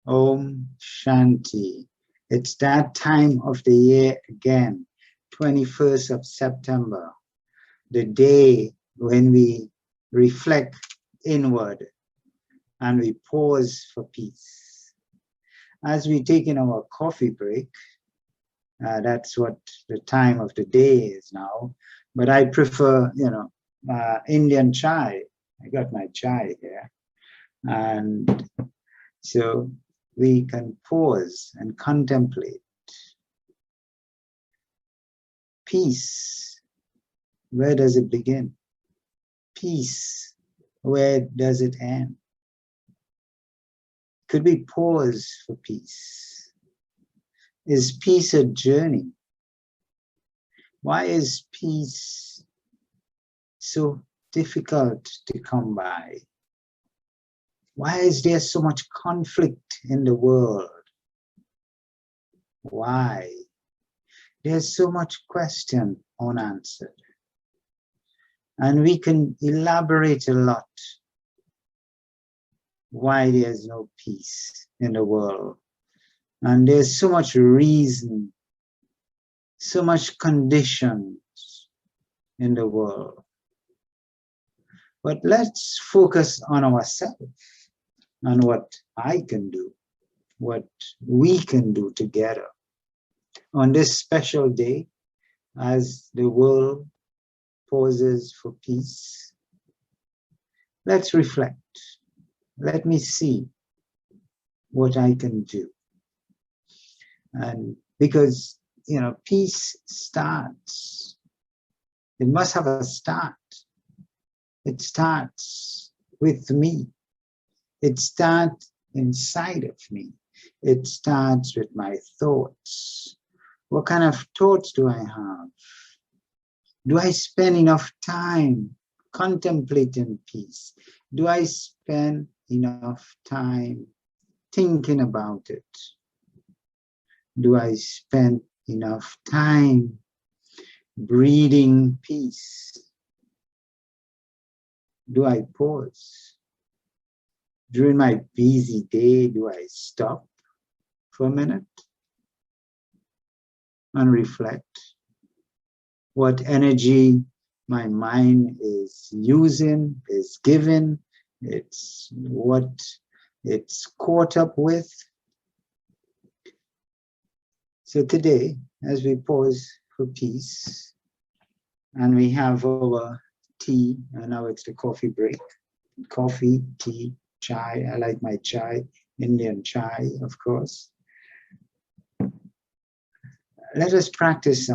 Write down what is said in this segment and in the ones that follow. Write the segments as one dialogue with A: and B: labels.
A: Om Shanti. It's that time of the year again, 21st of September, the day when we reflect inward and we pause for peace. As we take in our coffee break, that's what the time of the day is now, but I prefer, Indian chai. I got my chai here. And so we can pause and contemplate. Peace, where does it begin? Peace, where does it end? Could we pause for peace? Is peace a journey? Why is peace so difficult to come by? Why is there so much conflict in the world? Why? There's so much question unanswered. And we can elaborate a lot why there's no peace in the world. And there's so much reason, so much conditions in the world. But let's focus on ourselves and what I can do, what we can do together on this special day as the world pauses for peace. Let's reflect. Let me see what I can do. And because, peace starts. It must have a start. It starts with me. It starts inside of me. It starts with my thoughts. What kind of thoughts do I have? Do I spend enough time contemplating peace? Do I spend enough time thinking about it? Do I spend enough time breathing peace? Do I pause? During my busy day, do I stop for a minute and reflect what energy my mind is using, is giving, it's what it's caught up with? So today, as we pause for peace, and we have our tea, and now it's the coffee break. Coffee, tea, chai. I like my chai, Indian chai, of course. Let us practice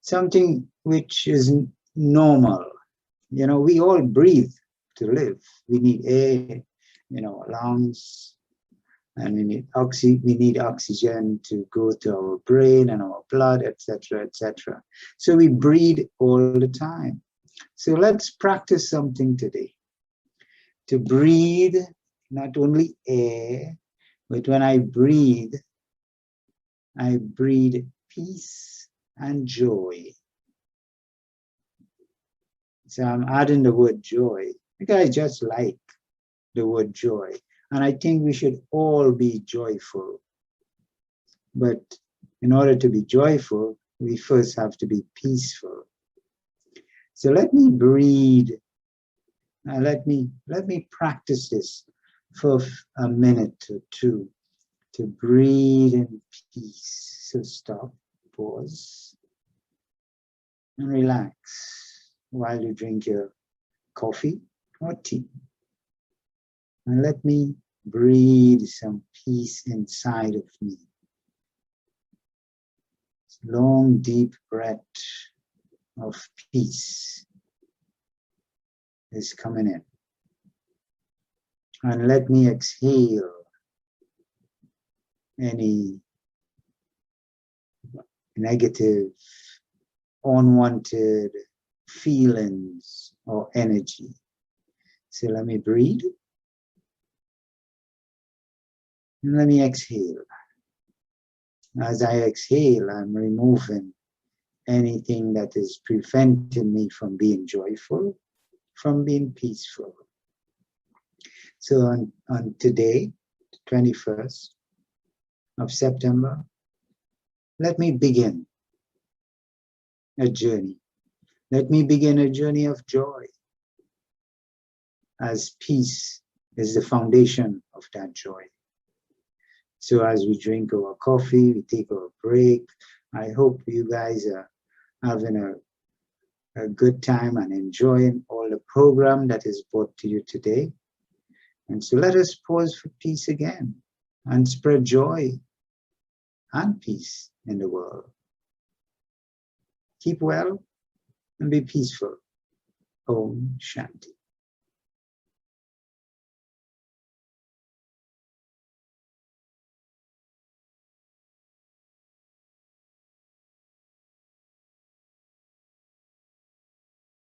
A: something which is normal. We all breathe to live. We need air, lungs, and we need oxygen to go to our brain and our blood, etc., etc. So we breathe all the time. So let's practice something today. To breathe not only air, but when I breathe peace and joy. So I'm adding the word joy because I just like the word joy. And I think we should all be joyful. But in order to be joyful, we first have to be peaceful. So let me breathe. Let me practice this for a minute or two to breathe in peace. So stop, pause, and relax while you drink your coffee or tea. And let me breathe some peace inside of me. Long, deep breath of peace is coming in. And let me exhale any negative, unwanted feelings or energy. So let me breathe. And let me exhale. As I exhale, I'm removing anything that is preventing me from being joyful, from being peaceful. So on today, 21st of September, let me begin a journey. Let me begin a journey of joy, as peace is the foundation of that joy. So as we drink our coffee, we take our break, I hope you guys are having a good time and enjoying all the program that is brought to you today. And so let us pause for peace again and spread joy and peace in the world. Keep well and be peaceful. Om Shanti.